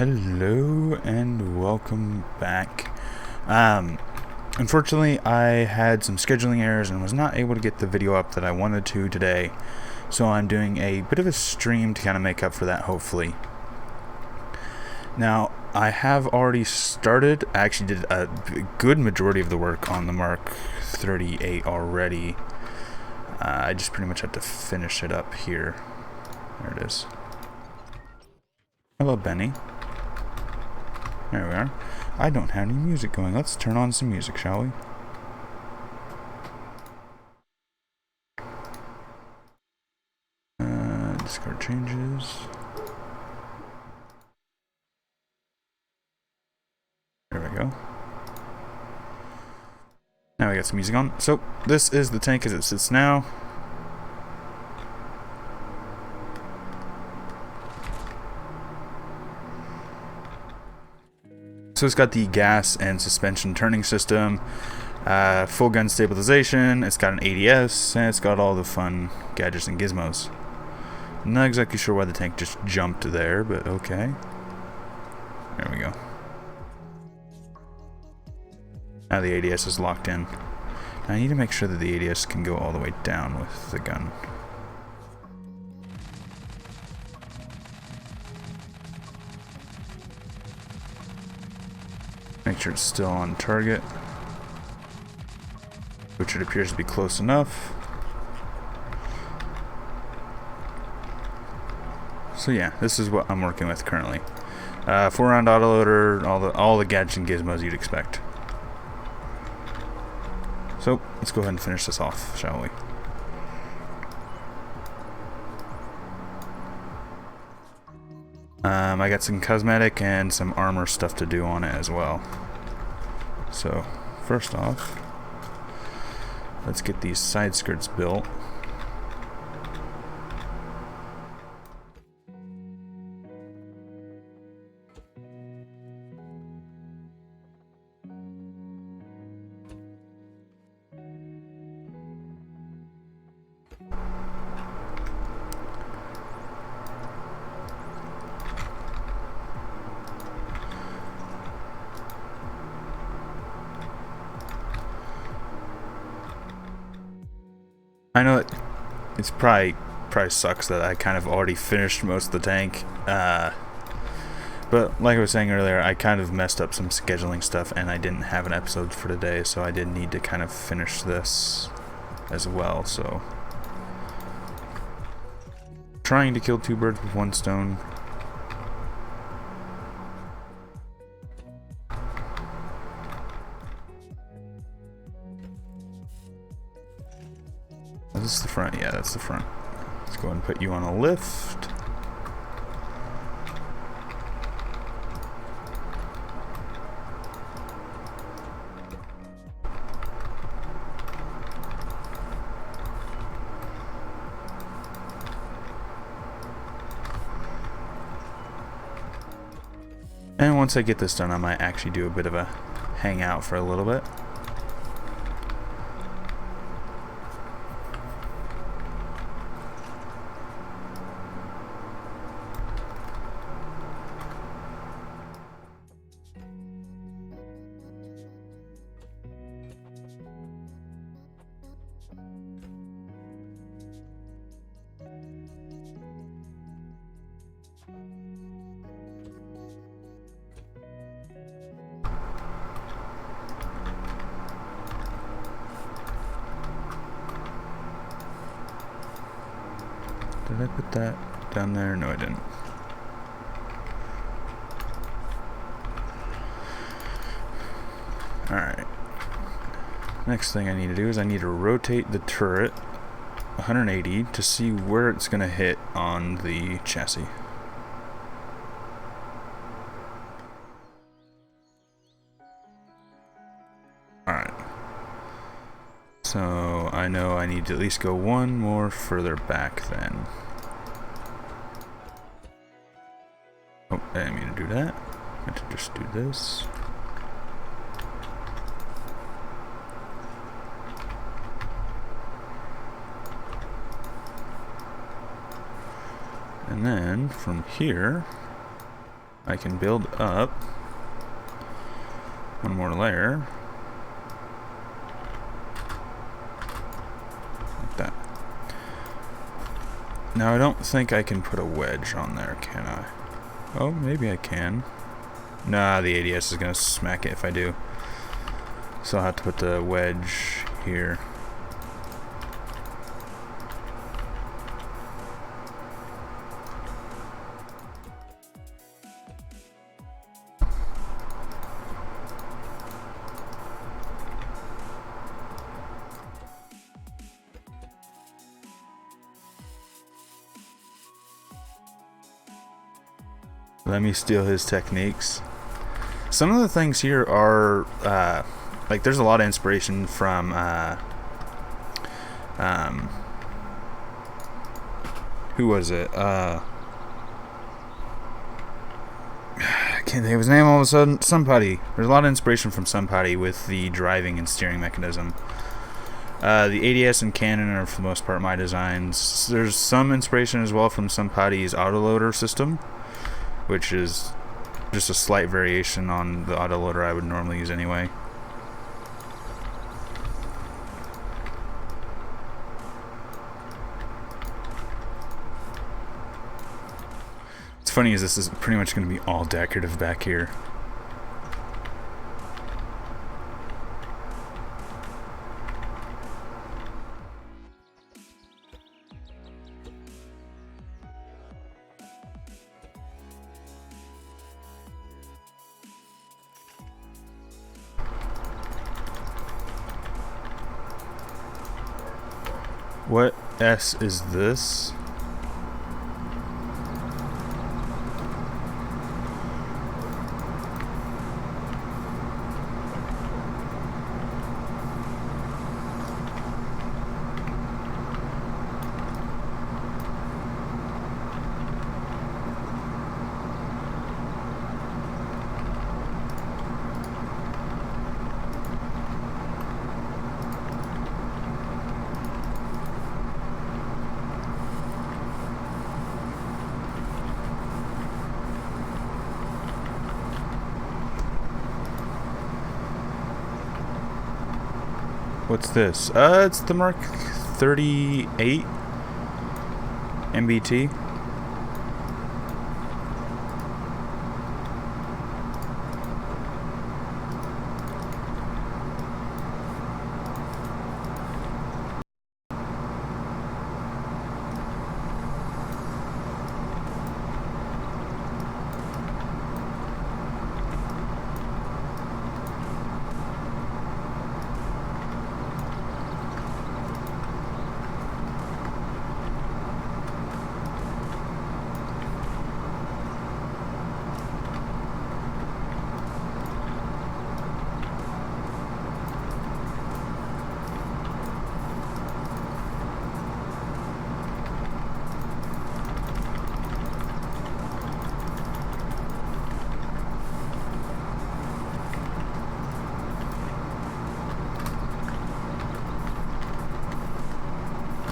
Hello and welcome back. Unfortunately, I had some scheduling errors and was not able to get the video up that I wanted to today, so I'm doing a bit of a stream to kind of make up for that, hopefully. Now, I have already started. I actually did a good majority of the work on the Mark 38 already. I just pretty much have to finish it up here. There it is. Hello, Benny. There we are. I don't have any music going. Let's turn on some music, shall we? Discard changes. There we go. Now we got some music on. So, this is the tank as it sits now. So it's got the gas and suspension turning system, full gun stabilization, it's got an ADS, and it's got all the fun gadgets and gizmos. Not exactly sure why the tank just jumped there, but okay. There we go. Now the ADS is locked in. Now I need to make sure that the ADS can go all the way down with the gun. Make sure it's still on target, which it appears to be close enough. So yeah, this is what I'm working with currently. 4-round autoloader, all the gadgets and gizmos you'd expect. So let's go ahead and finish this off, shall we? I got some cosmetic and some armor stuff to do on it as well. So, first off, let's get these side skirts built. I know it's probably sucks that I kind of already finished most of the tank, but like I was saying earlier, I kind of messed up some scheduling stuff and I didn't have an episode for today, so I did need to kind of finish this as well. So trying to kill two birds with one stone. Is this the front? Yeah, that's the front. Let's go ahead and put you on a lift. And once I get this done, I might actually do a bit of a hangout for a little bit. Did I put that down there? No, I didn't. Alright. Next thing I need to do is I need to rotate the turret 180 to see where it's going to hit on the chassis. Alright. So I know I need to at least go one more further back then. Oh, I didn't mean to do that. I meant to just do this. And then from here, I can build up one more layer. Like that. Now I don't think I can put a wedge on there, can I? Oh, maybe I can. Nah, the ADS is gonna smack it if I do. So I'll have to put the wedge here. Let me steal his techniques. Some of the things here are, like, there's a lot of inspiration from, who was it? I can't think of his name all of a sudden. Somebody. There's a lot of inspiration from somebody with the driving and steering mechanism. The ADS and Canon are, for the most part, my designs. There's some inspiration as well from somebody's autoloader system, which is just a slight variation on the autoloader I would normally use anyway. What's funny is this is pretty much going to be all decorative back here. What S is this? What's this? It's the Mark 38 MBT.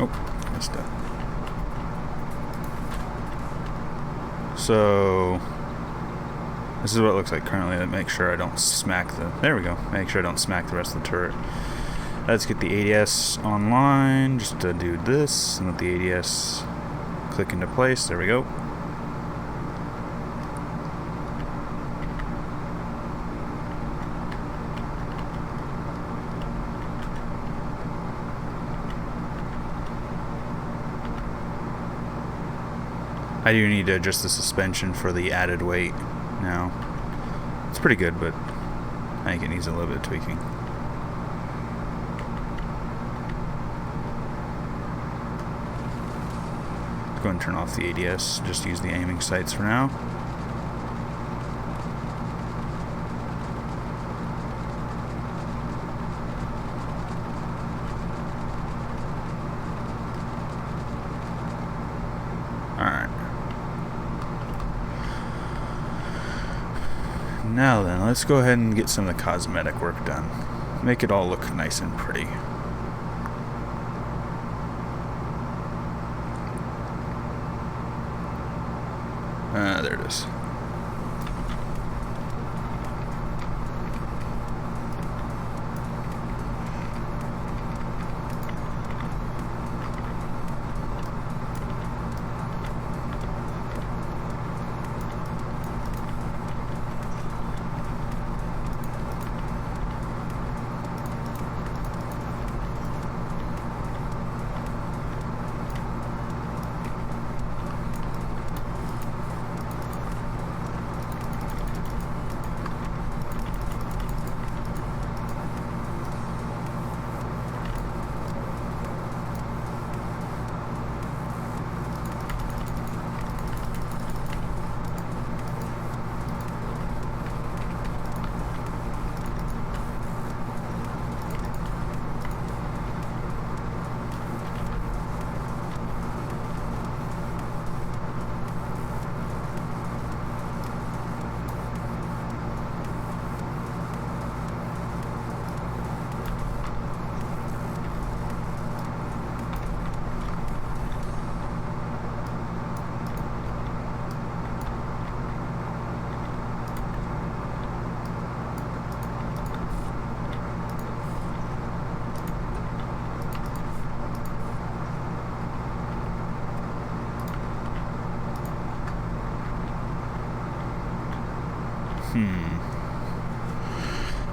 Oh, missed it. So this is what it looks like currently. To make sure I don't smack the. There we go. Make sure I don't smack the rest of the turret. Let's get the ADS online. Just to do this and let the ADS click into place. There we go. I do need to adjust the suspension for the added weight now. It's pretty good, but I think it needs a little bit of tweaking. Let's go ahead and turn off the ADS. Just use the aiming sights for now. Now then, let's go ahead and get some of the cosmetic work done. Make it all look nice and pretty. There it is.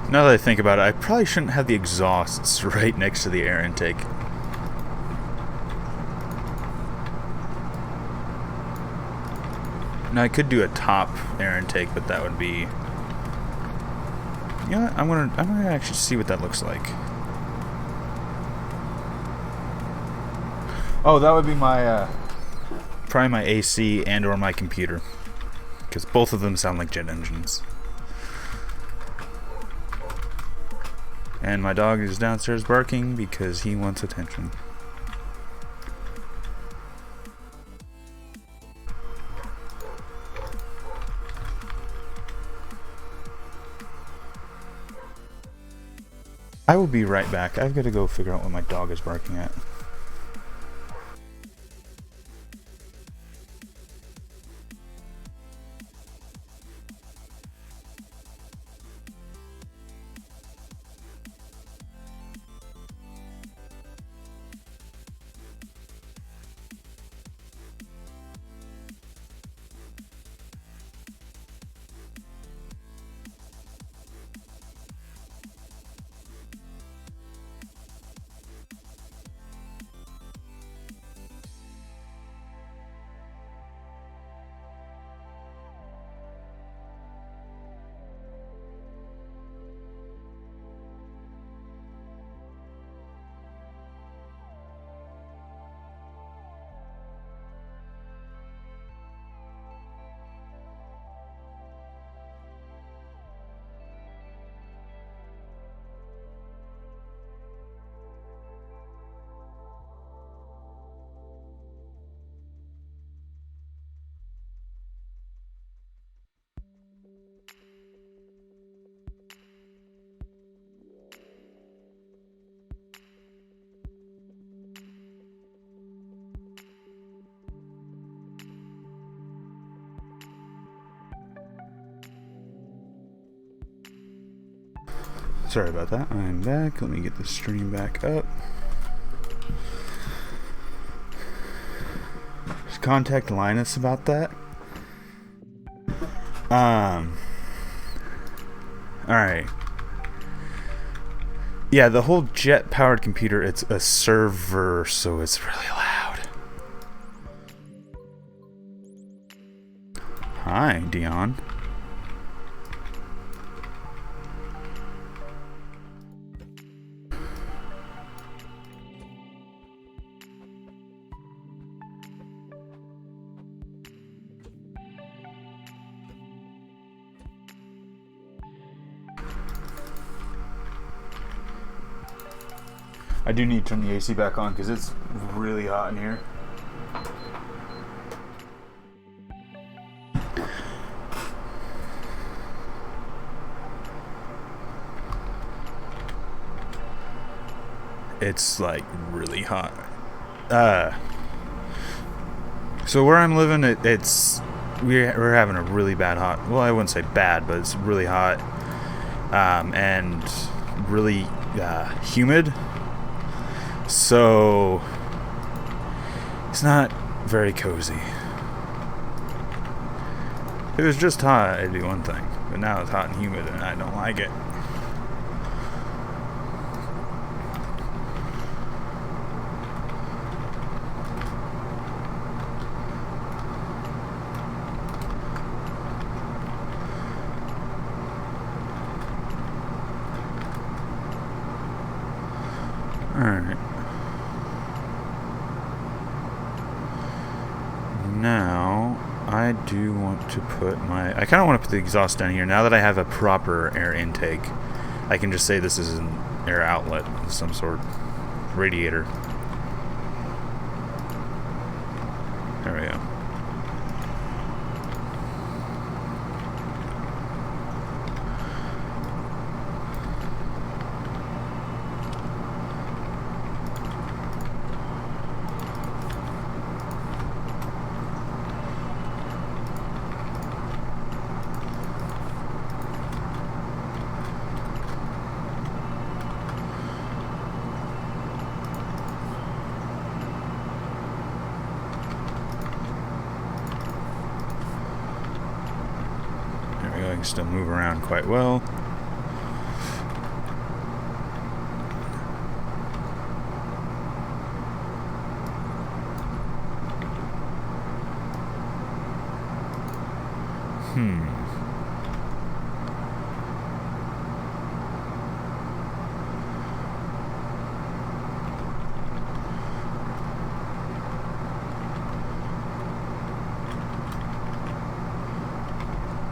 Now that I think about it, I probably shouldn't have the exhausts right next to the air intake. Now I could do a top air intake, but that would be... You know what? I'm gonna actually see what that looks like. Oh, that would be my probably my AC and or my computer, because both of them sound like jet engines. And my dog is downstairs barking because he wants attention. I will be right back. I've got to go figure out what my dog is barking at. Sorry about that. I'm back. Let me get the stream back up. Just contact Linus about that. Alright. Yeah, the whole jet powered computer, it's a server, so it's really loud. Hi, Dion. I do need to turn the AC back on because it's really hot in here. It's like really hot. So where I'm living, we're having a really bad hot. Well, I wouldn't say bad, but it's really hot, and really humid. So it's not very cozy. If it was just hot, I'd do one thing, but now it's hot and humid, and I don't like it. Alright. Now, I do want to put I kind of want to put the exhaust down here. Now that I have a proper air intake, I can just say this is an air outlet of some sort. Radiator. There we go. can still move around quite well.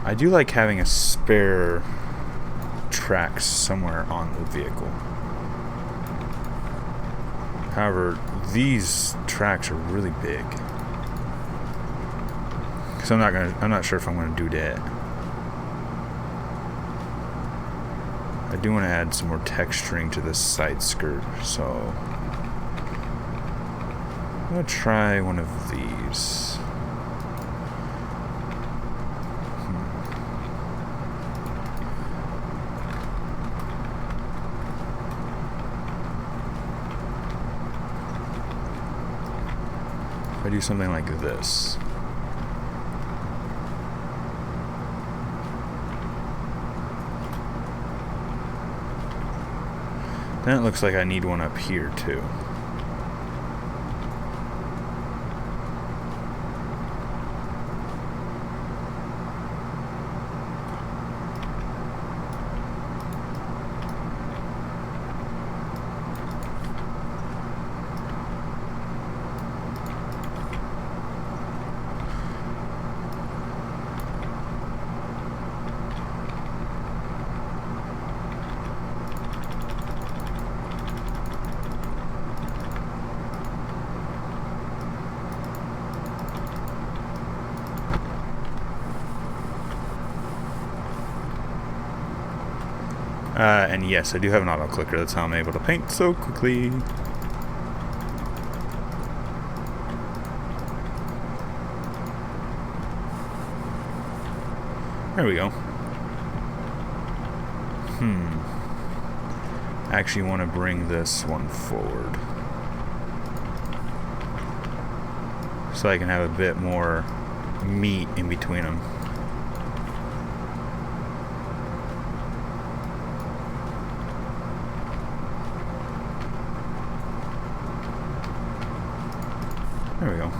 I do like having a spare track somewhere on the vehicle. However, these tracks are really big. So I'm not sure if I'm gonna do that. I do want to add some more texturing to this side skirt, so I'm gonna try one of these. If I do something like this. Then it looks like I need one up here too. And yes, I do have an auto clicker. That's how I'm able to paint so quickly. There we go. I actually want to bring this one forward so I can have a bit more meat in between them. There we go.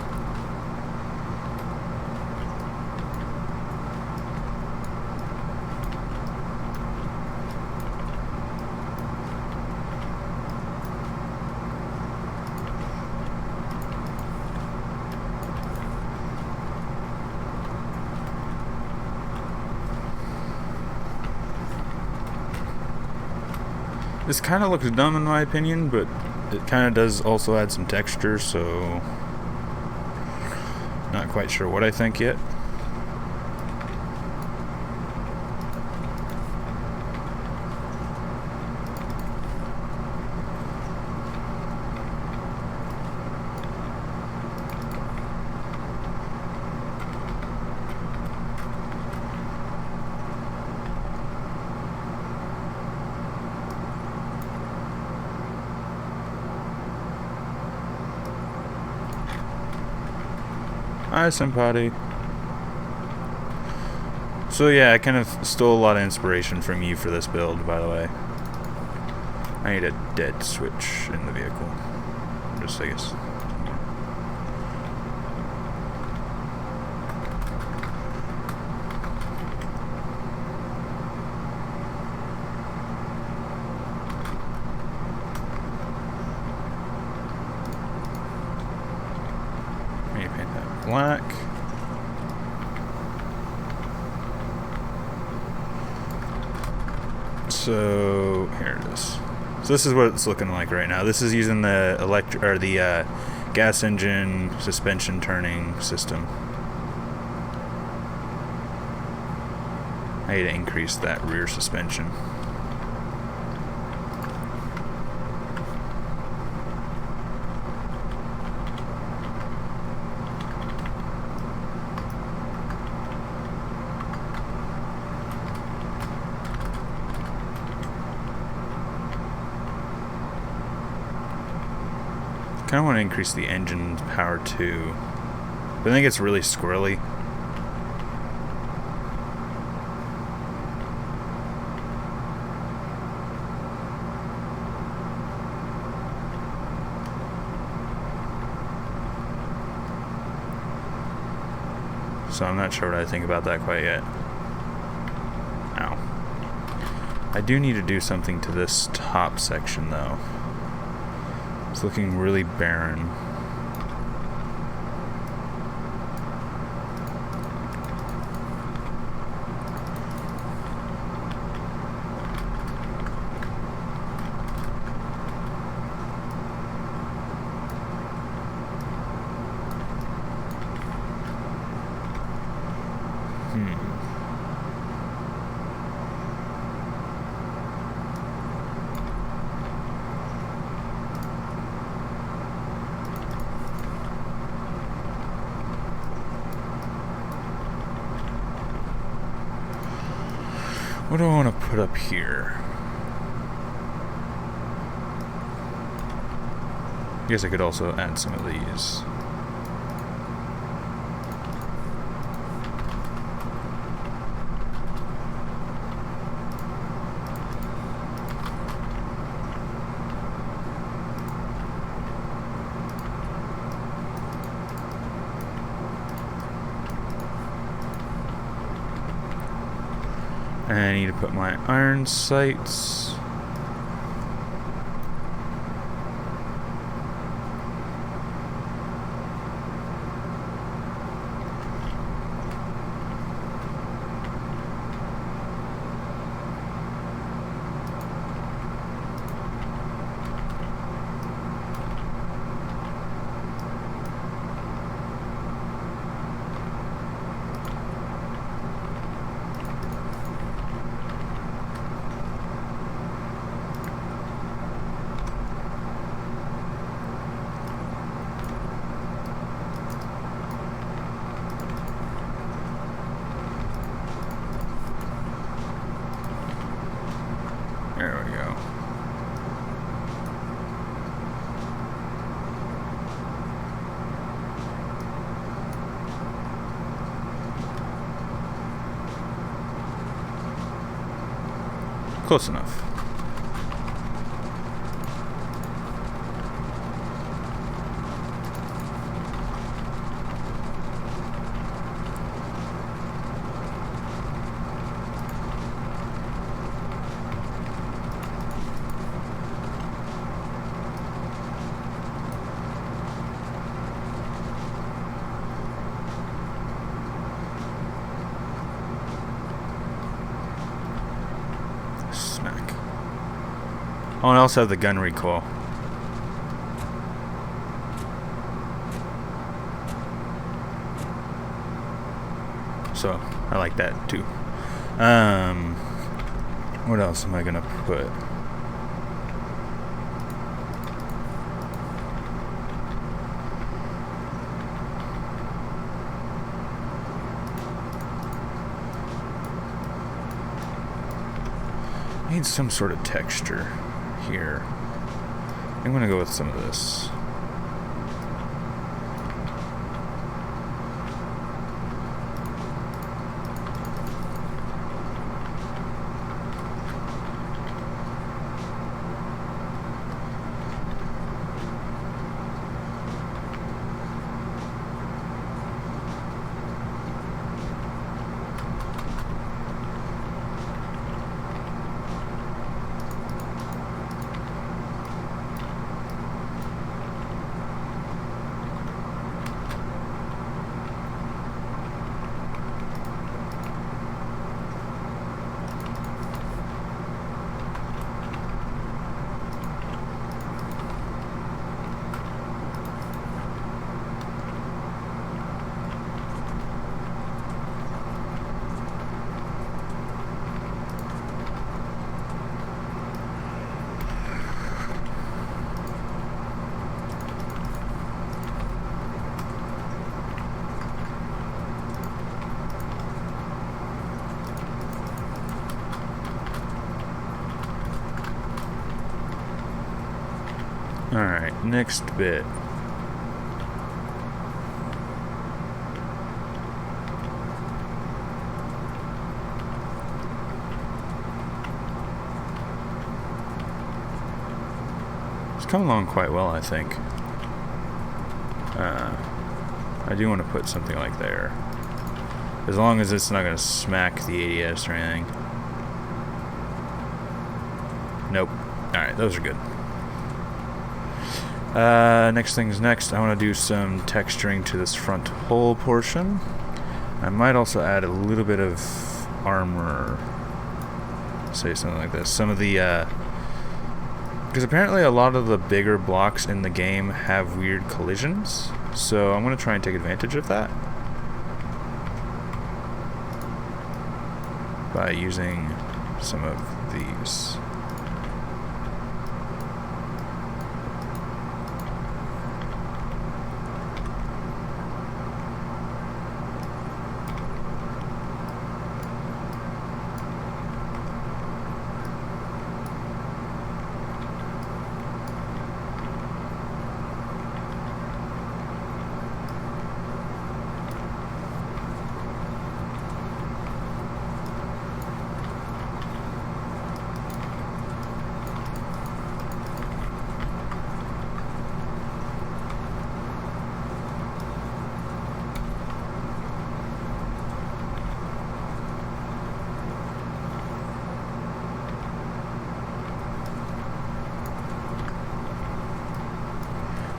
This kind of looks dumb in my opinion, but it kind of does also add some texture, so not quite sure what I think yet. Hi, Senpai. So yeah, I kind of stole a lot of inspiration from you for this build, by the way. I need a dead switch in the vehicle. Just, I guess. Maybe paint that black. So here it is. So this is what it's looking like right now. This is using the gas engine suspension turning system. I need to increase that rear suspension. I want to increase the engine power too, but I think it's really squirrely. so I'm not sure what I think about that quite yet. Ow. I do need to do something to this top section, though. It's looking really barren. What do I want to put up here? I guess I could also add some of these. And I need to put my iron sights. There we go. Close enough. Smack. Oh, and I also have the gun recoil. So, I like that too. What else am I gonna put? I need some sort of texture here. I'm gonna go with some of this. Alright, next bit. It's come along quite well, I think. I do want to put something like there. As long as it's not going to smack the ADS or anything. Nope. Alright, those are good. Next thing's next. I want to do some texturing to this front hull portion. I might also add a little bit of armor. Say something like this. Some of the, because apparently a lot of the bigger blocks in the game have weird collisions. So I'm going to try and take advantage of that by using some of these.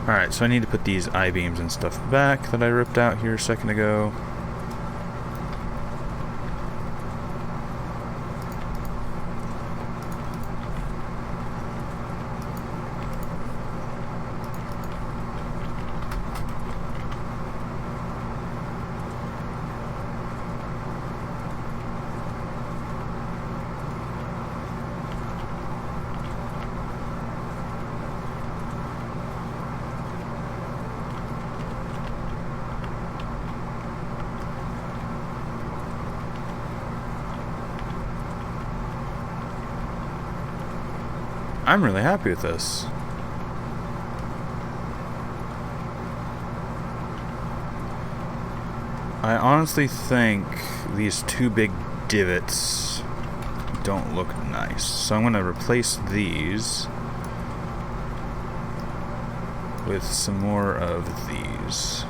Alright, so I need to put these I-beams and stuff back that I ripped out here a second ago. I'm really happy with this. I honestly think these two big divots don't look nice. So I'm going to replace these with some more of these.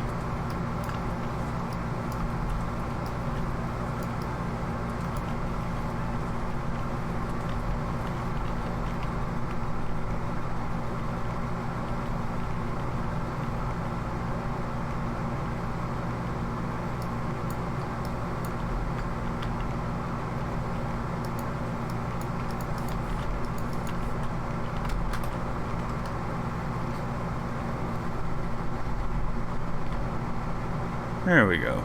There we go.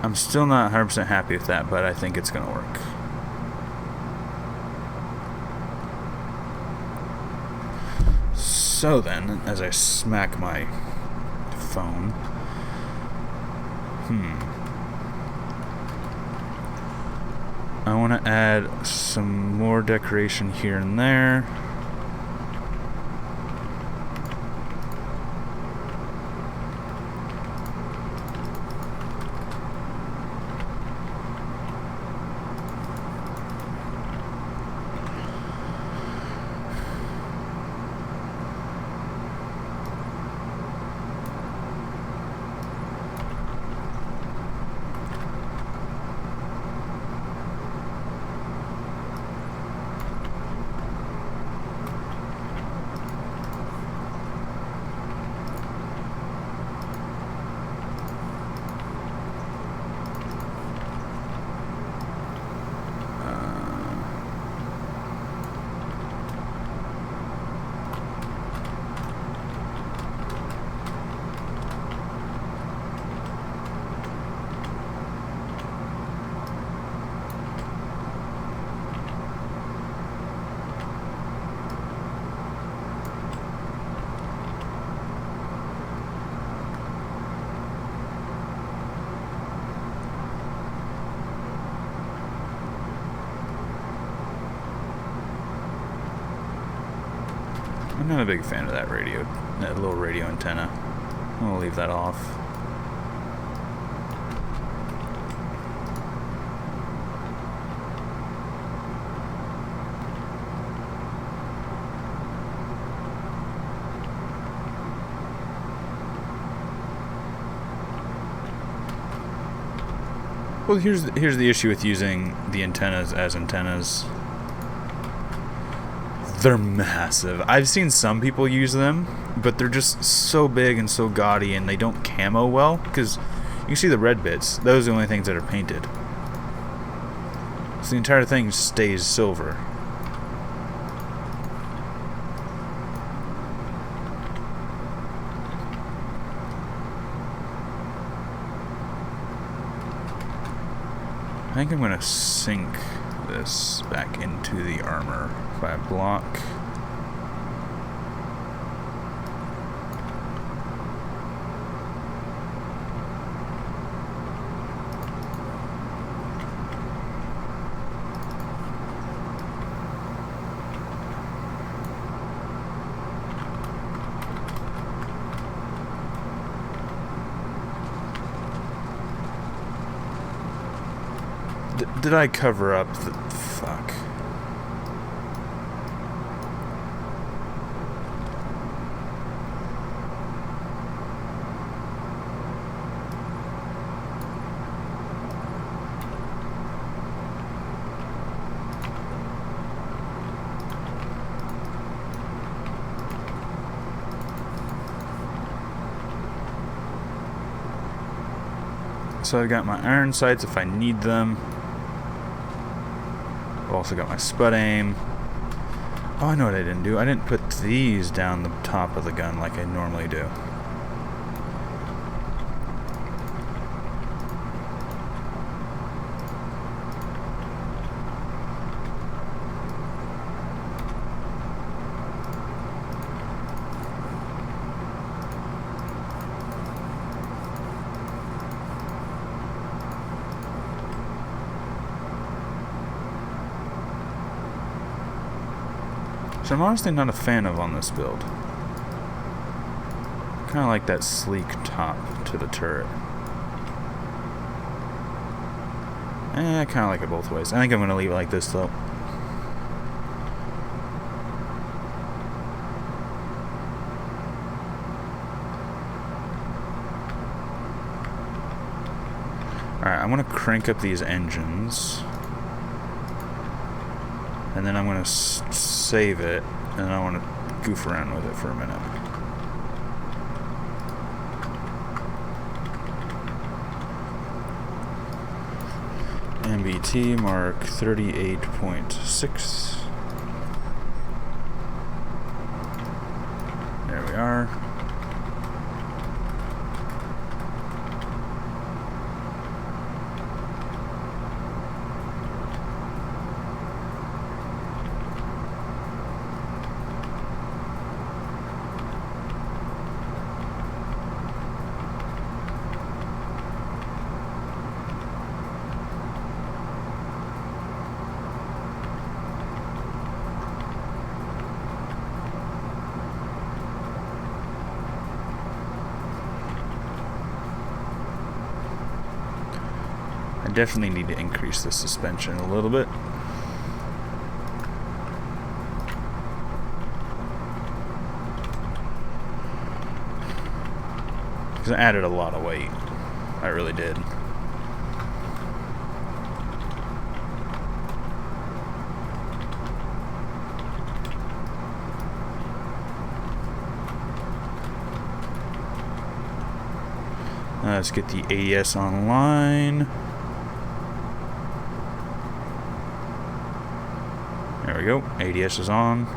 I'm still not 100% happy with that, but I think it's going to work. So then, as I smack my phone, I want to add some more decoration here and there. I'm not a big fan of that little radio antenna. I'll leave that off. Well, here's the issue with using the antennas as antennas. They're massive. I've seen some people use them, but they're just so big and so gaudy, and they don't camo well, because you can see the red bits. Those are the only things that are painted. So the entire thing stays silver. I think I'm going to sink this back into the armor by a block. Did I cover up the... fuck. So I've got my iron sights if I need them. I've also got my spud aim. Oh, I know what I didn't do. I didn't put these down the top of the gun like I normally do. So I'm honestly not a fan of on this build. Kind of like that sleek top to the turret. I kind of like it both ways. I think I'm going to leave it like this though. Alright, I'm going to crank up these engines. And then I'm going to save it, and I want to goof around with it for a minute. MBT Mark 38.6. There we are. I definitely need to increase the suspension a little bit. Because I added a lot of weight. I really did. Let's get the ADS online. There we go. ADS is on.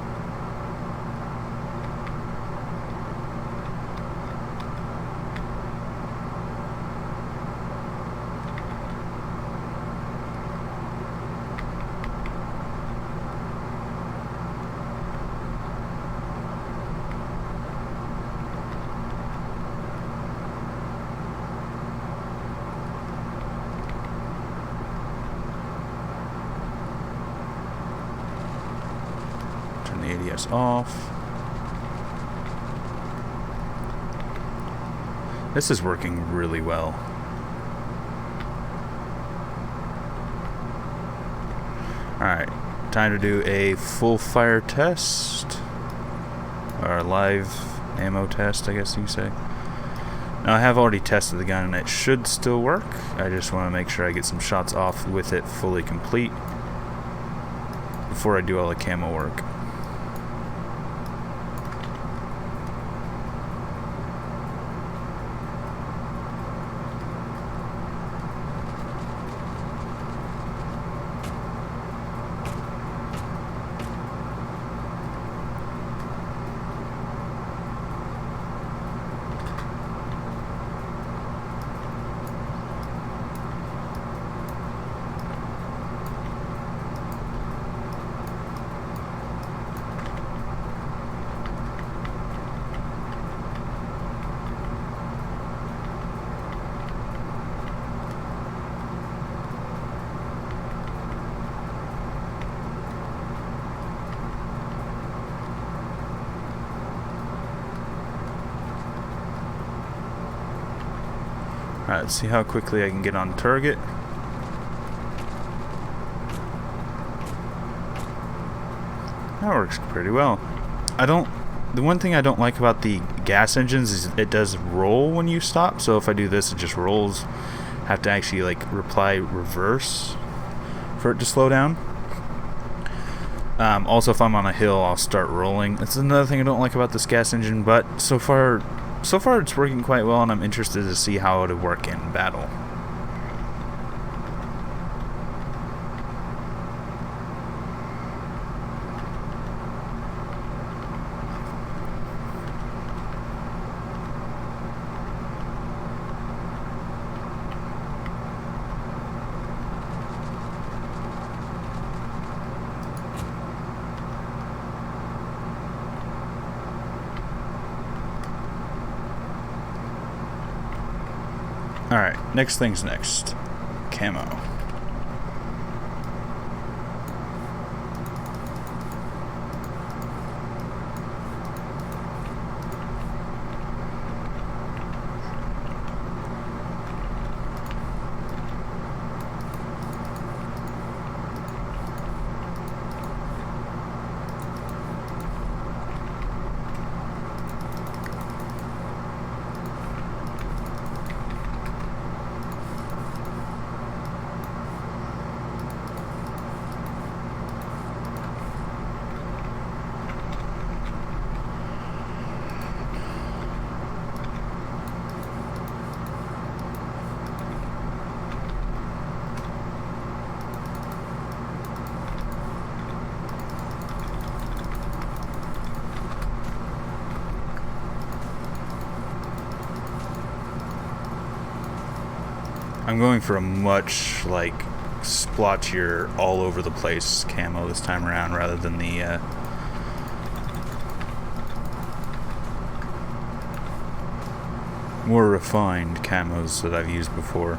Turn the ADS off. This is working really well. Alright, time to do a full fire test. Or live ammo test, I guess you could say. Now I have already tested the gun and it should still work. I just want to make sure I get some shots off with it fully complete before I do all the camo work. Alright, let's see how quickly I can get on target. That works pretty well. The one thing I don't like about the gas engines is it does roll when you stop, so if I do this it just rolls. Have to actually like apply reverse for it to slow down. Also, if I'm on a hill, I'll start rolling. That's another thing I don't like about this gas engine, but so far it's working quite well, and I'm interested to see how it'll work in battle. Alright, next thing's next. Camo. I'm going for a much like splotchier, all over the place camo this time around, rather than the more refined camos that I've used before.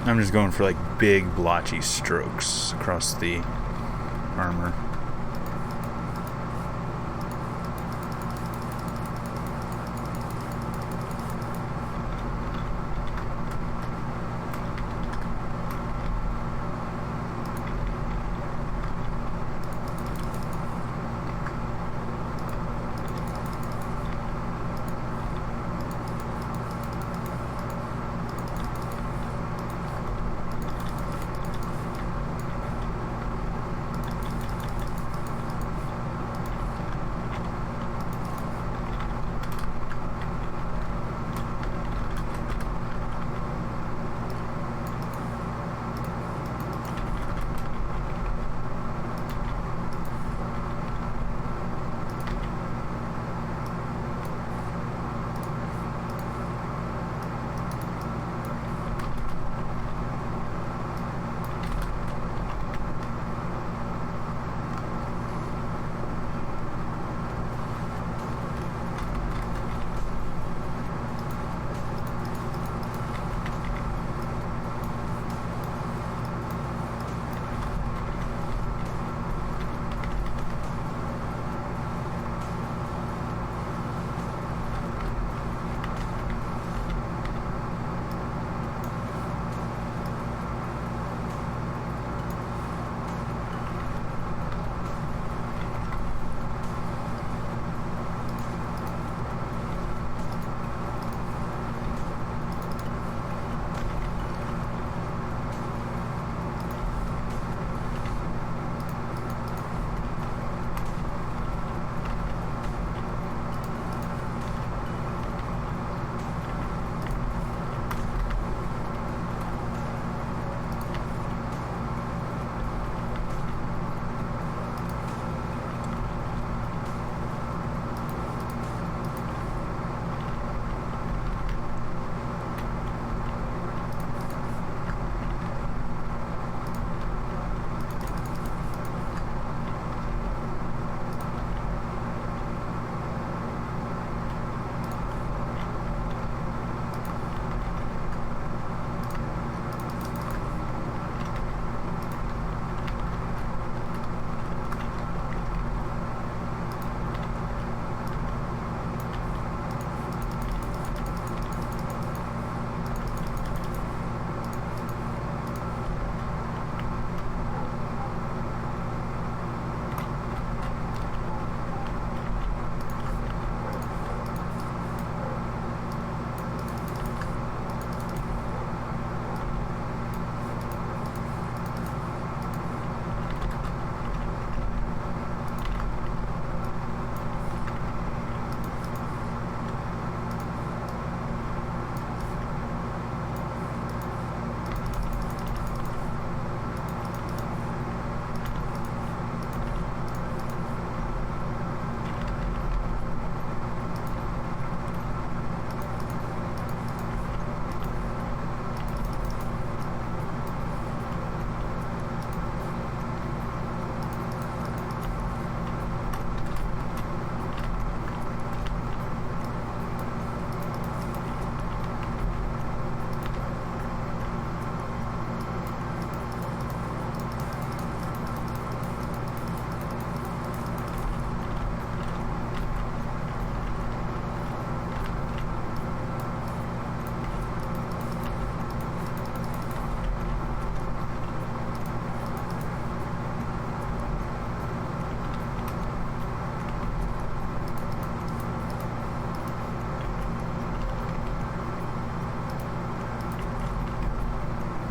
I'm just going for like big blotchy strokes across the armor.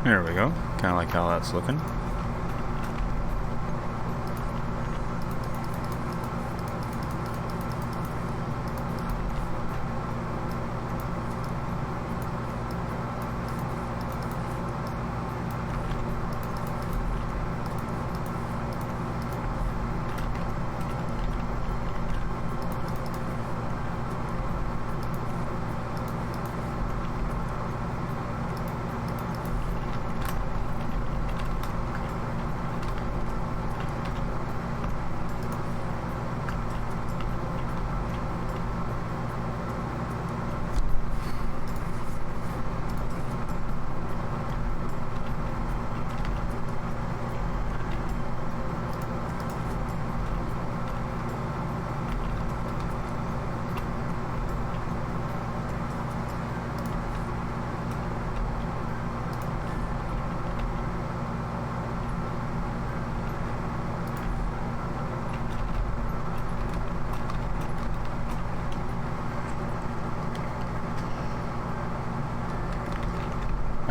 There we go. Kind of like how that's looking.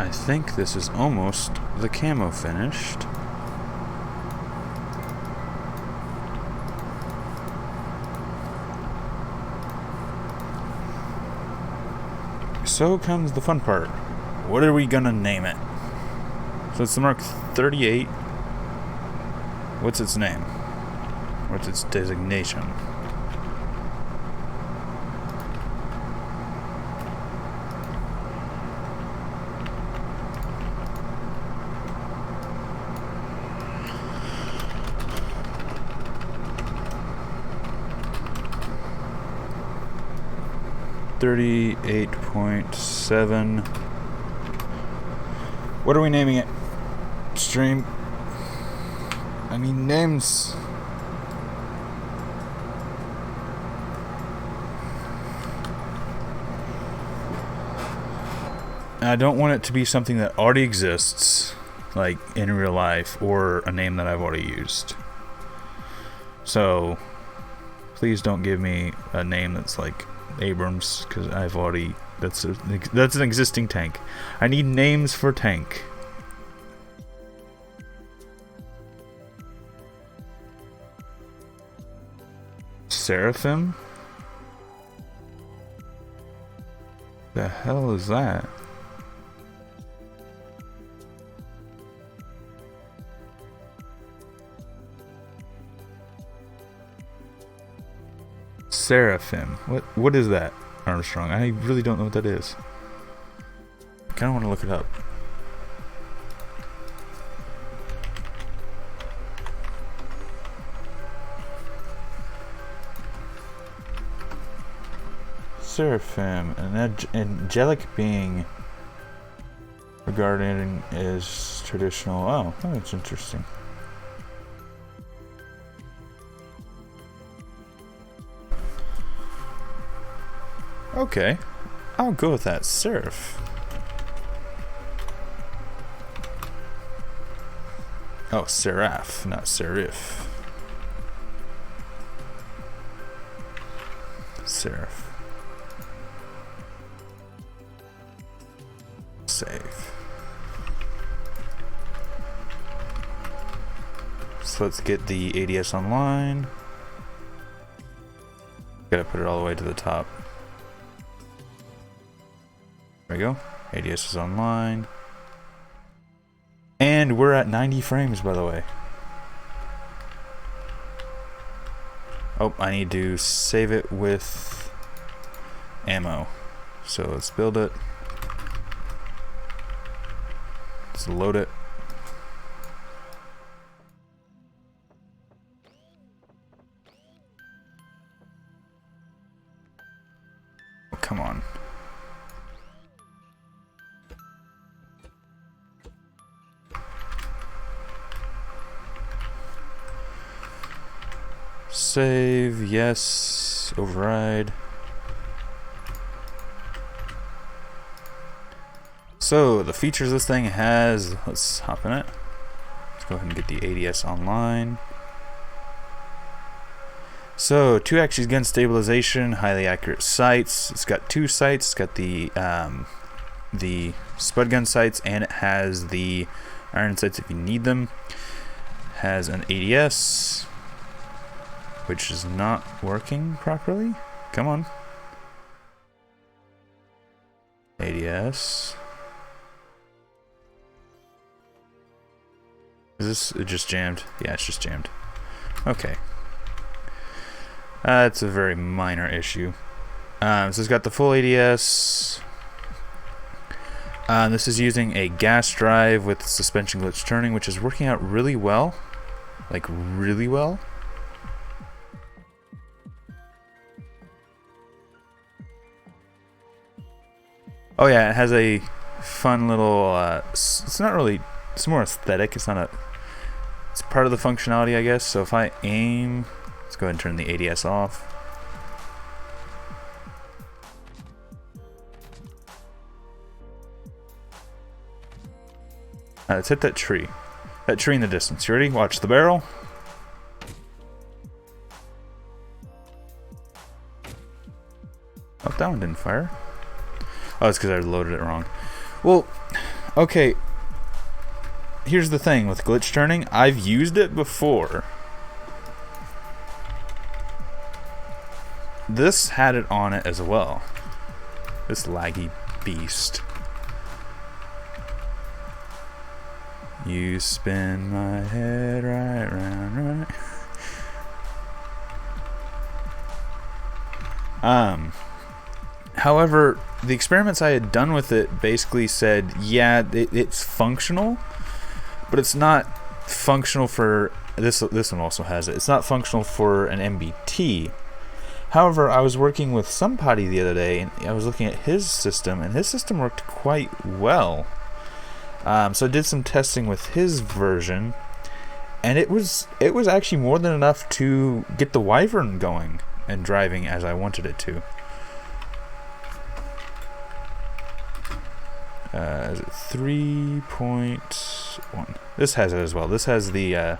I think this is almost the camo finished. So comes the fun part. What are we gonna name it? So it's the Mark 38. What's its name? What's its designation? .7. What are we naming it? Stream. I mean, names. I don't want it to be something that already exists, like in real life, or a name that I've already used. So, please don't give me a name that's like Abrams, because I've already that's an existing tank. I need names for tank. Seraphim? The hell is that? Seraphim. What is that, Armstrong? I really don't know what that is. I kind of want to look it up. Seraphim, an angelic being regarded as traditional. Oh, that's interesting. Okay, I'll go with that. Seraph. Oh, Seraph, not Serif. Seraph. Save. So let's get the ADS online. Gotta put it all the way to the top. There we go. ADS is online. And we're at 90 frames, by the way. Oh, I need to save it with ammo. So let's build it. Let's load it. Oh, come on. Save, yes, override. So, the features this thing has, let's hop in it. Let's go ahead and get the ADS online. So, 2-axis gun stabilization, highly accurate sights. It's got 2 sights. It's got the the spud gun sights, and it has the iron sights if you need them. Has an ADS, which is not working properly. Come on. ADS. Is this it just jammed? Yeah, it's just jammed. Okay. It's a very minor issue. So it's got the full ADS. This is using a gas drive with suspension glitch turning, which is working out really well. Like, really well. Oh yeah, it has a fun little, it's not really, it's more aesthetic. It's not a, it's part of the functionality, I guess. So if I aim, let's go ahead and turn the ADS off. Let's hit that tree. That tree in the distance. You ready? Watch the barrel. Oh, that one didn't fire. Oh, it's because I loaded it wrong. Well, okay. Here's the thing with glitch turning. I've used it before. This had it on it as well. This laggy beast. You spin my head right round, right. However, the experiments I had done with it basically said, yeah, it's functional, but it's not functional for this. This one also has it. It's not functional for an MBT. However, I was working with somebody the other day, and I was looking at his system, and his system worked quite well. So I did some testing with his version, and it was actually more than enough to get the Wyvern going and driving as I wanted it to. Is it 3.1? This has it as well. This has the,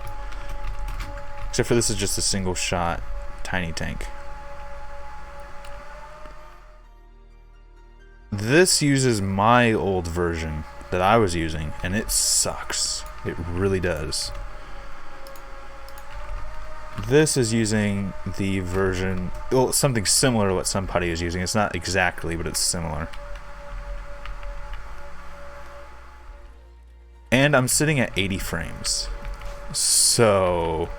except for this is just a single shot tiny tank. This uses my old version that I was using, and it sucks. It really does. This is using the version, well, something similar to what somebody is using. It's not exactly, but it's similar. And I'm sitting at 80 frames. So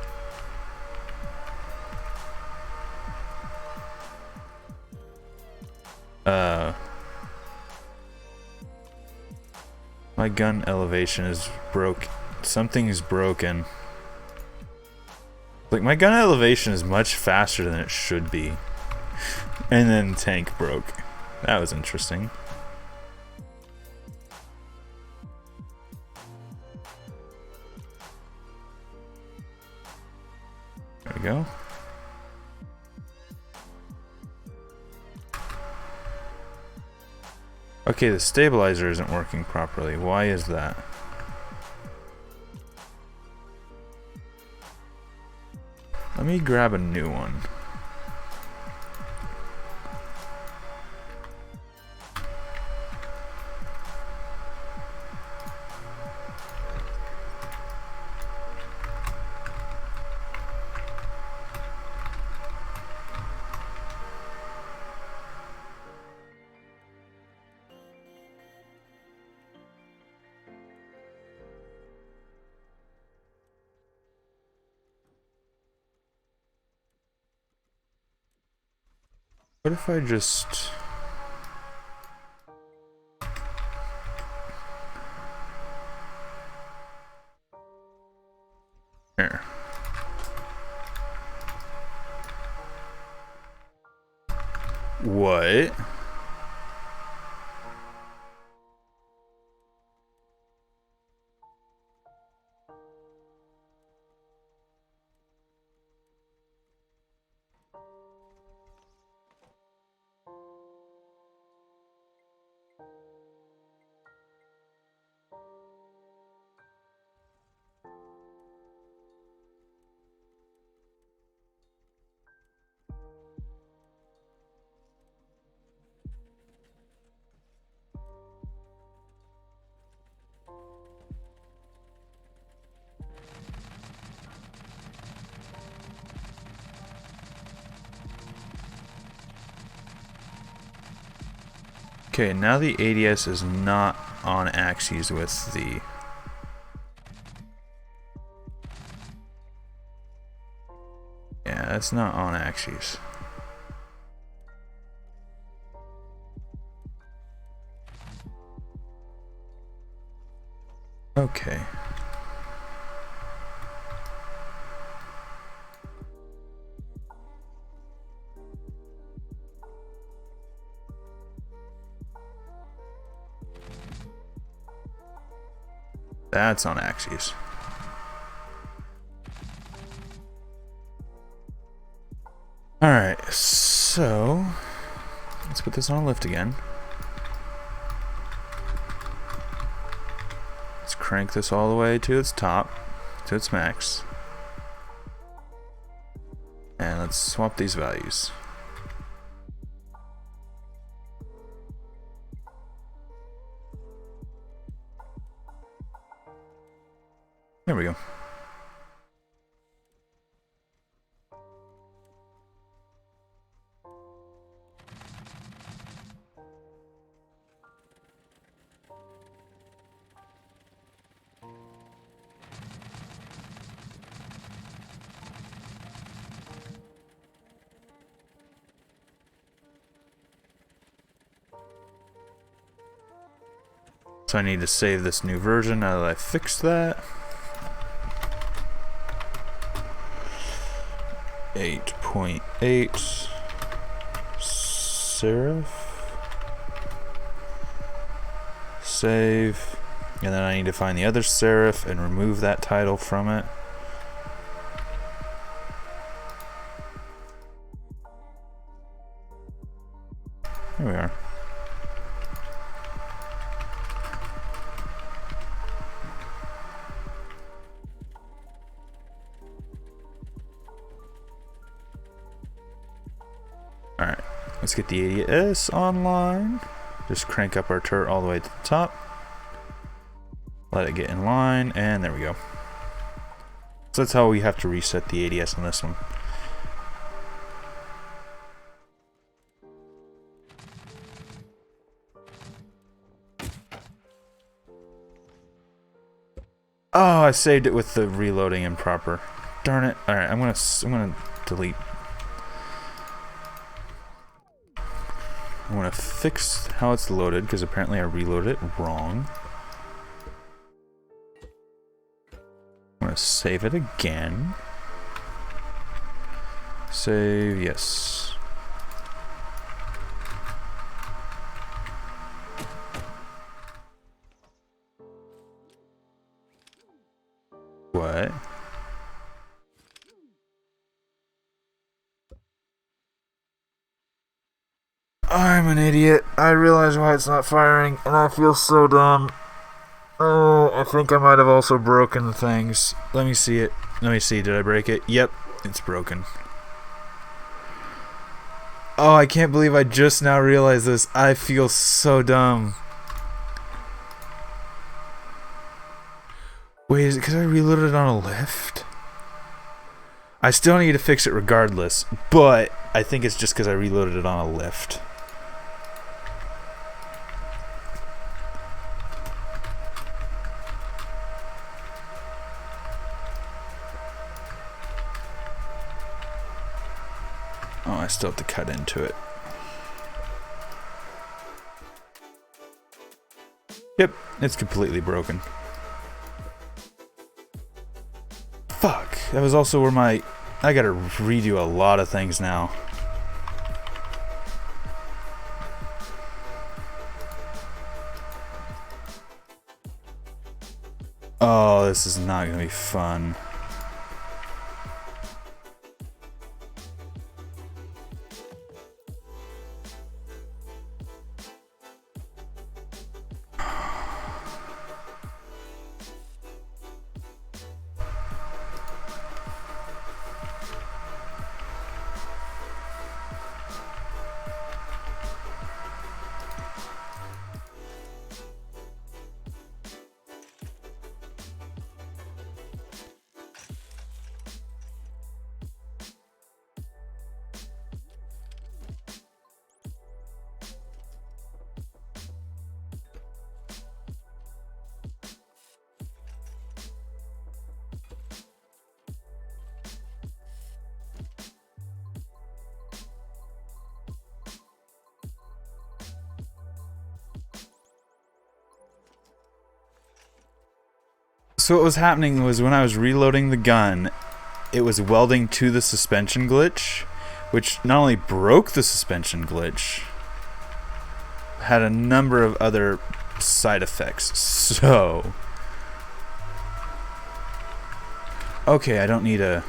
my gun elevation is broke. Something is broken. Like, my gun elevation is much faster than it should be. And then tank broke. That was interesting. There we go. Okay, the stabilizer isn't working properly. Why is that? Let me grab a new one. What if I just... Here. What? Okay, now the ADS is not on axes with the... Yeah, it's not on axes. Okay. That's on axes. Alright, so let's put this on a lift again. Let's crank this all the way to its top, to its max. And let's swap these values. There we go. So I need to save this new version now that I fixed that. 8.8 serif. Save. And then I need to find the other serif and remove that title from it. Here we are. Alright, let's get the ADS online. Just crank up our turret all the way to the top. Let it get in line, and there we go. So that's how we have to reset the ADS on this one. Oh, I saved it with the reloading improper. Darn it. Alright, I'm gonna delete. I'm gonna fix how it's loaded because apparently I reloaded it wrong. I'm gonna save it again. Save, yes. What? I'm an idiot. I realize why it's not firing, and I feel so dumb. Oh, I think I might have also broken things. Let me see it. Let me see. Did I break it? Yep, it's broken. Oh, I can't believe I just now realized this. I feel so dumb. Wait, is it because I reloaded on a lift? I still need to fix it regardless, but I think it's just because I reloaded it on a lift. Oh, I still have to cut into it. Yep, it's completely broken. Fuck, that was also where my... I gotta redo a lot of things now. Oh, this is not gonna be fun. So what was happening was when I was reloading the gun, it was welding to the suspension glitch, which not only broke the suspension glitch, had a number of other side effects. So, okay, I don't need a...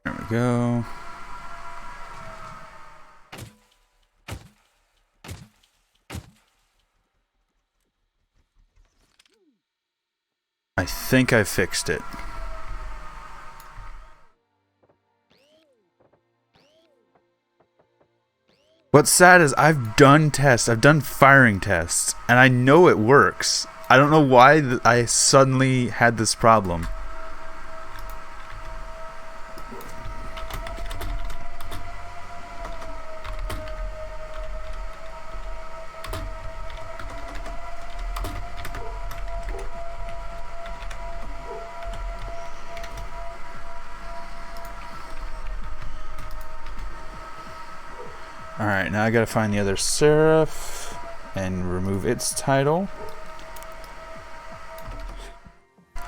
There we go. I think I fixed it. What's sad is I've done tests, I've done firing tests, and I know it works. I don't know why I suddenly had this problem. Alright, now I gotta find the other Seraph and remove its title.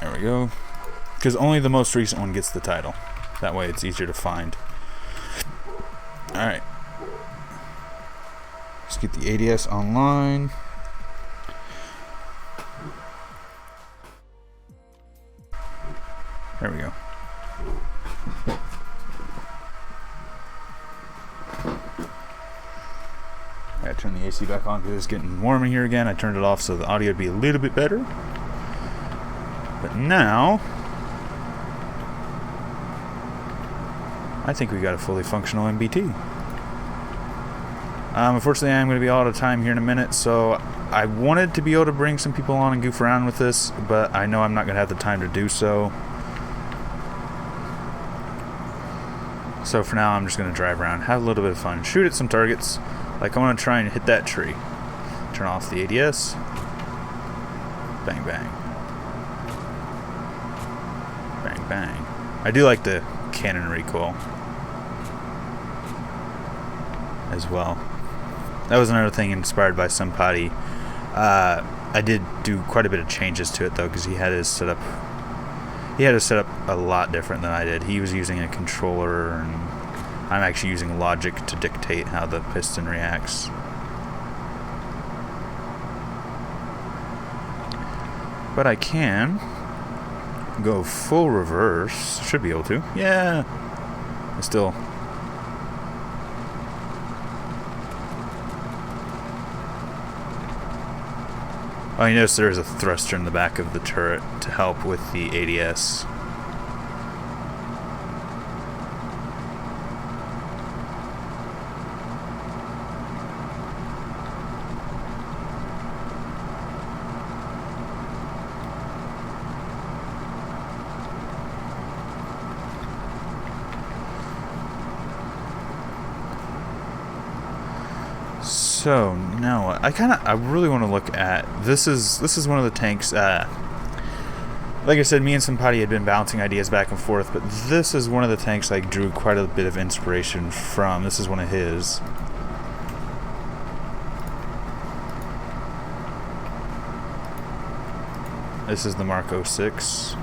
There we go. Because only the most recent one gets the title. That way it's easier to find. Alright. Let's get the ADS online. There we go. I gotta turn the AC back on because it's getting warm in here again. I turned it off so the audio would be a little bit better. But now, I think we got a fully functional MBT. Unfortunately, I'm going to be out of time here in a minute, so I wanted to be able to bring some people on and goof around with this, but I know I'm not going to have the time to do so. So for now, I'm just going to drive around, have a little bit of fun, shoot at some targets. Like I want to try and hit that tree. Turn off the ADS. Bang, bang. Bang, bang. I do like the cannon recoil as well. That was another thing inspired by Somebody. I did do quite a bit of changes to it though, because he had his setup. He had his setup a lot different than I did. He was using a controller, and I'm actually using logic to dictate how the piston reacts. But I can go full reverse. Should be able to. Yeah. I still. Oh, you notice there's a thruster in the back of the turret to help with the ADS. So now I really want to look at this is one of the tanks. Like I said, me and Somebody had been bouncing ideas back and forth, but this is one of the tanks I drew quite a bit of inspiration from. This is one of his. This is the Mark 06.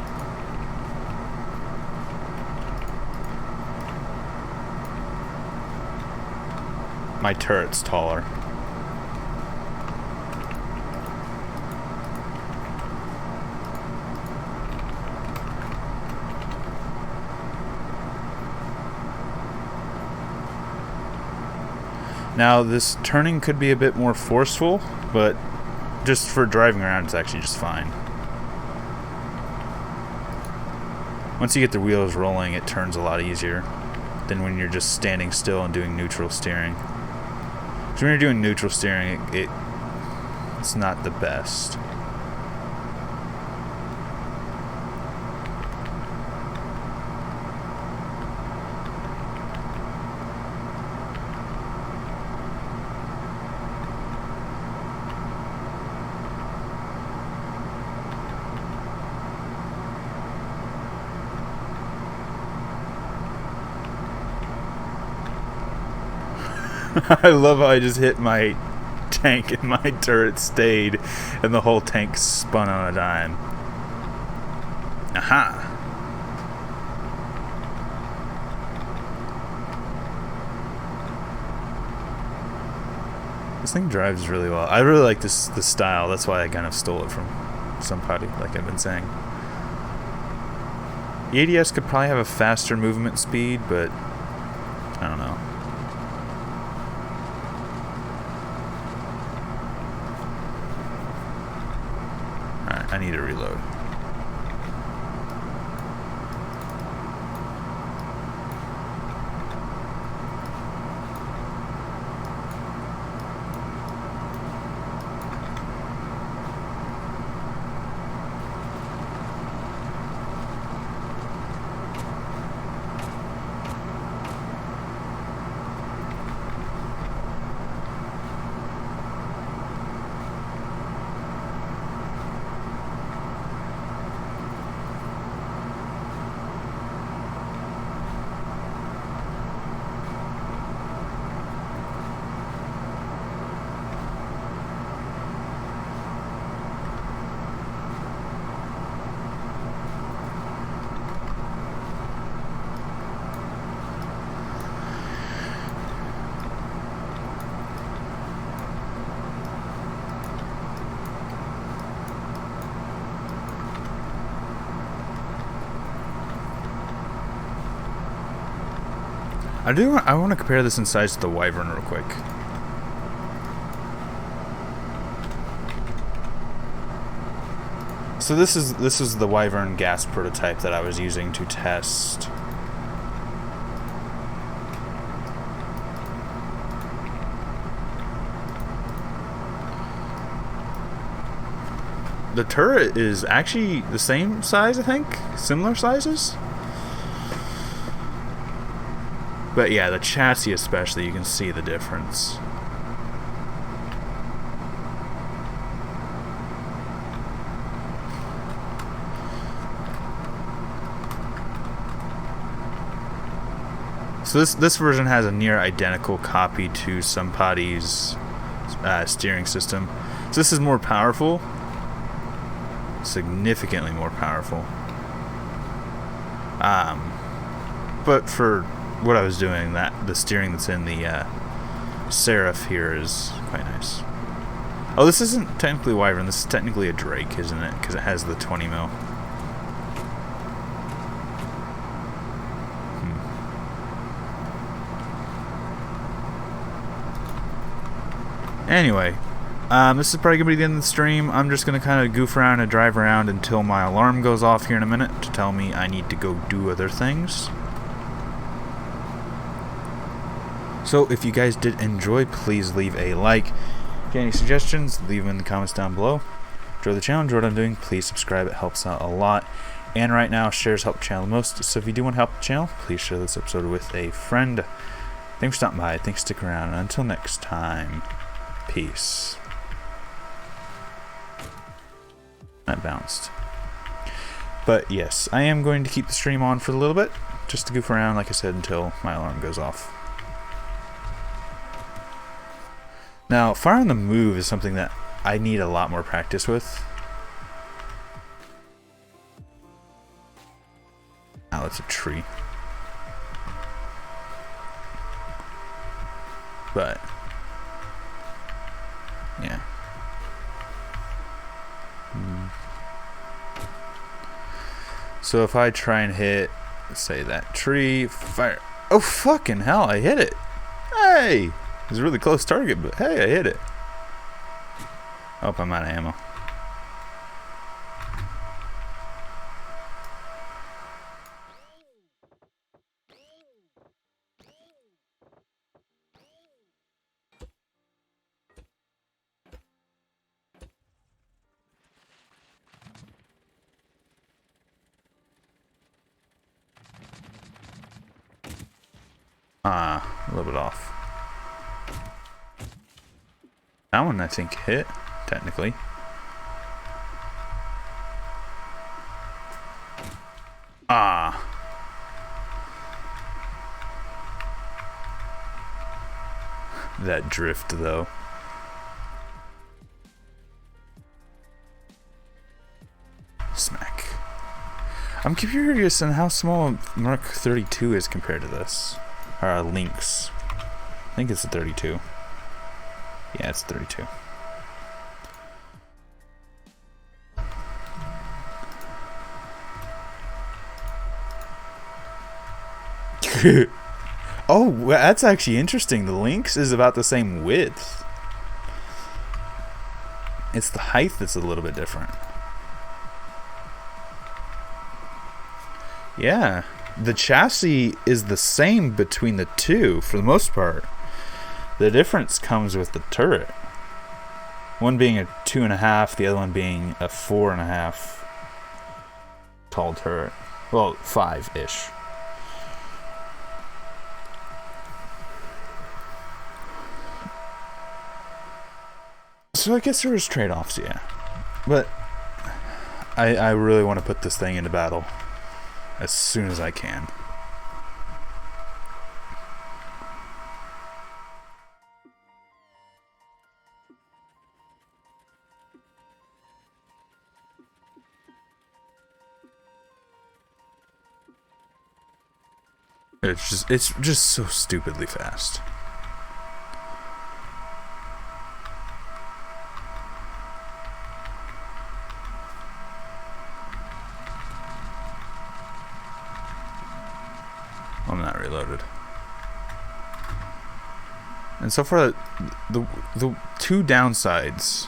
my turret's taller. Now, this turning could be a bit more forceful, but just for driving around, it's actually just fine. Once you get the wheels rolling, it turns a lot easier than when you're just standing still and doing neutral steering. Because when you're doing neutral steering, it's not the best. I love how I just hit my tank and my turret stayed and the whole tank spun on a dime. Aha! This thing drives really well. I really like this style. That's why I kind of stole it from somebody, like I've been saying. The ADS could probably have a faster movement speed, but I don't know. I need to reload. I want to compare this in size to the Wyvern real quick. So this is the Wyvern gas prototype that I was using to test. The turret is actually the same size, I think, similar sizes. But yeah, the chassis especially, you can see the difference. So this version has a near identical copy to somebody's steering system. So this is more powerful, significantly more powerful. But for what I was doing, the steering that's in the Seraph here is quite nice. Oh, this isn't technically Wyvern. This is technically a Drake, isn't it? Because it has the 20 mil. Anyway, this is probably going to be the end of the stream. I'm just going to kind of goof around and drive around until my alarm goes off here in a minute to tell me I need to go do other things. So if you guys did enjoy, please leave a like. If you have any suggestions, leave them in the comments down below. Enjoy the channel, enjoy what I'm doing, please subscribe, it helps out a lot. And right now, shares help the channel the most, so if you do want to help the channel, please share this episode with a friend. Thanks for stopping by, thanks for sticking around, and until next time, peace. That bounced. But yes, I am going to keep the stream on for a little bit, just to goof around, like I said, until my alarm goes off. Now, fire on the move is something that I need a lot more practice with. Oh, that's a tree. But Yeah. So if I try and hit, say, that tree, fire. Oh, fucking hell, I hit it. Hey! It was a really close target, but hey, I hit it. Oh, I'm out of ammo. A little bit off. That one, I think, hit, technically. That drift, though. Smack. I'm curious on how small Mark 32 is compared to this. Or Lynx. I think it's a 32. Yeah, it's 32. Oh, that's actually interesting. The Lynx is about the same width. It's the height that's a little bit different. Yeah, the chassis is the same between the two for the most part. The difference comes with the turret. One being a 2.5, the other one being a 4.5 tall turret. Well, 5-ish. So I guess there was trade-offs, yeah. But I really want to put this thing into battle as soon as I can. It's just so stupidly fast. I'm not reloaded. And so far, the two downsides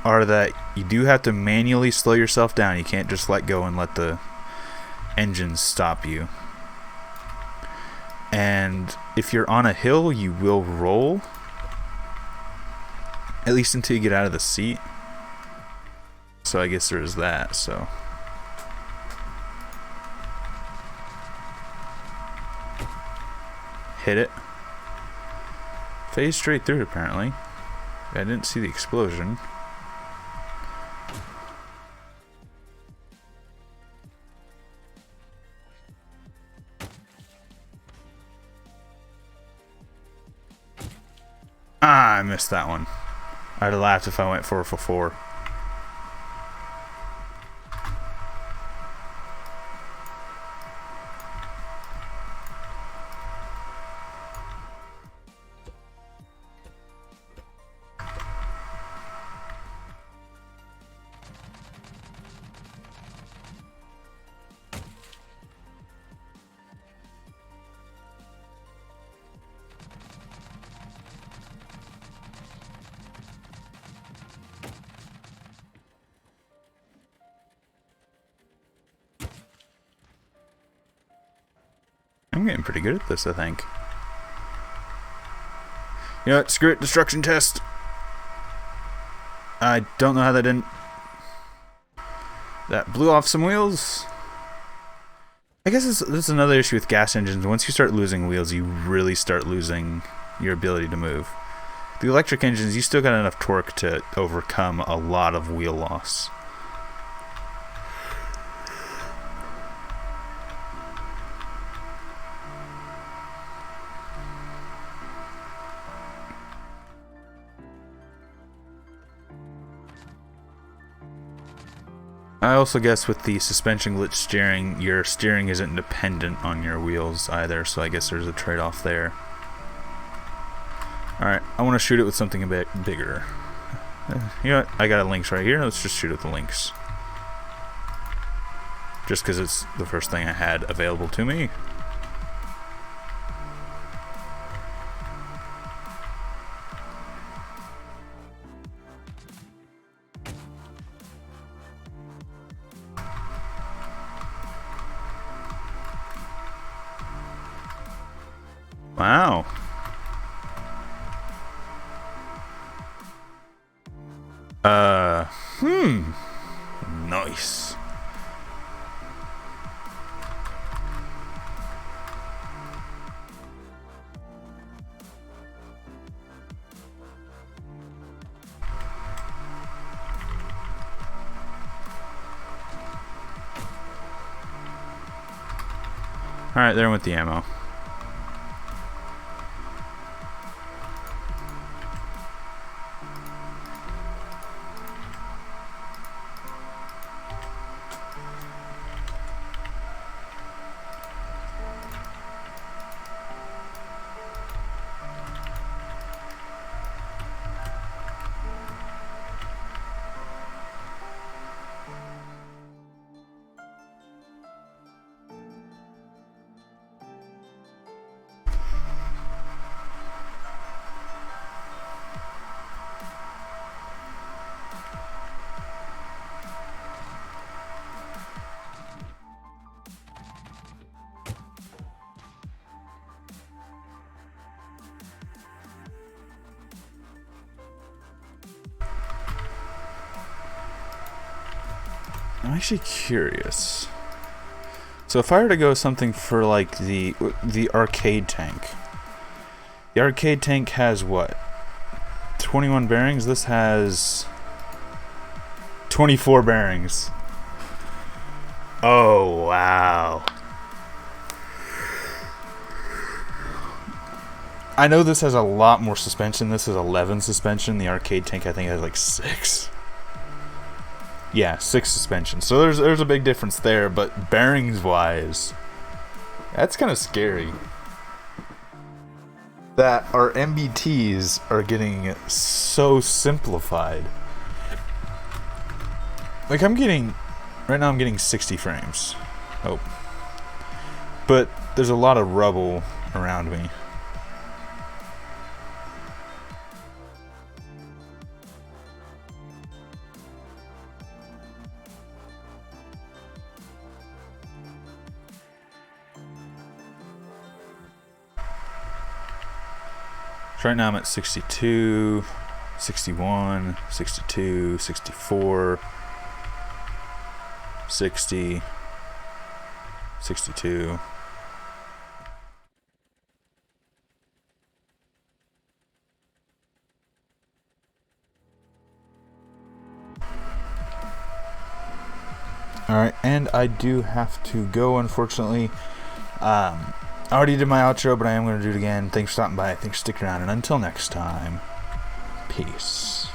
are that you do have to manually slow yourself down. You can't just let go and let the engine stop you. And if you're on a hill, you will roll. At least until you get out of the seat. So I guess there's that, so. Hit it. Phased straight through it, apparently. I didn't see the explosion. I missed that one. I'd have laughed if I went 4 for 4. I'm getting pretty good at this, I think. You know what? Screw it. Destruction test. I don't know how that didn't. That blew off some wheels. I guess this is another issue with gas engines. Once you start losing wheels, you really start losing your ability to move. The electric engines, you still got enough torque to overcome a lot of wheel loss. I also guess with the suspension glitch steering, your steering isn't dependent on your wheels either, so I guess there's a trade-off there. Alright, I want to shoot it with something a bit bigger. You know what? I got links right here. Let's just shoot at the links. Just because it's the first thing I had available to me. Wow. Nice. Alright, there went the ammo. I'm actually curious. So if I were to go something for like the arcade tank. The arcade tank has what? 21 bearings? This has 24 bearings. Oh, wow. I know this has a lot more suspension. This is 11 suspension. The arcade tank I think has like 6. Yeah, 6 suspension. So there's a big difference there, but bearings wise, that's kind of scary. That our MBTs are getting so simplified. Like right now I'm getting 60 frames. Oh. But there's a lot of rubble around me. So right now I'm at 62, 61, 62, 64, 60, 62. Alright, and I do have to go, unfortunately. I already did my outro, but I am going to do it again. Thanks for stopping by. Thanks for sticking around. And until next time, peace.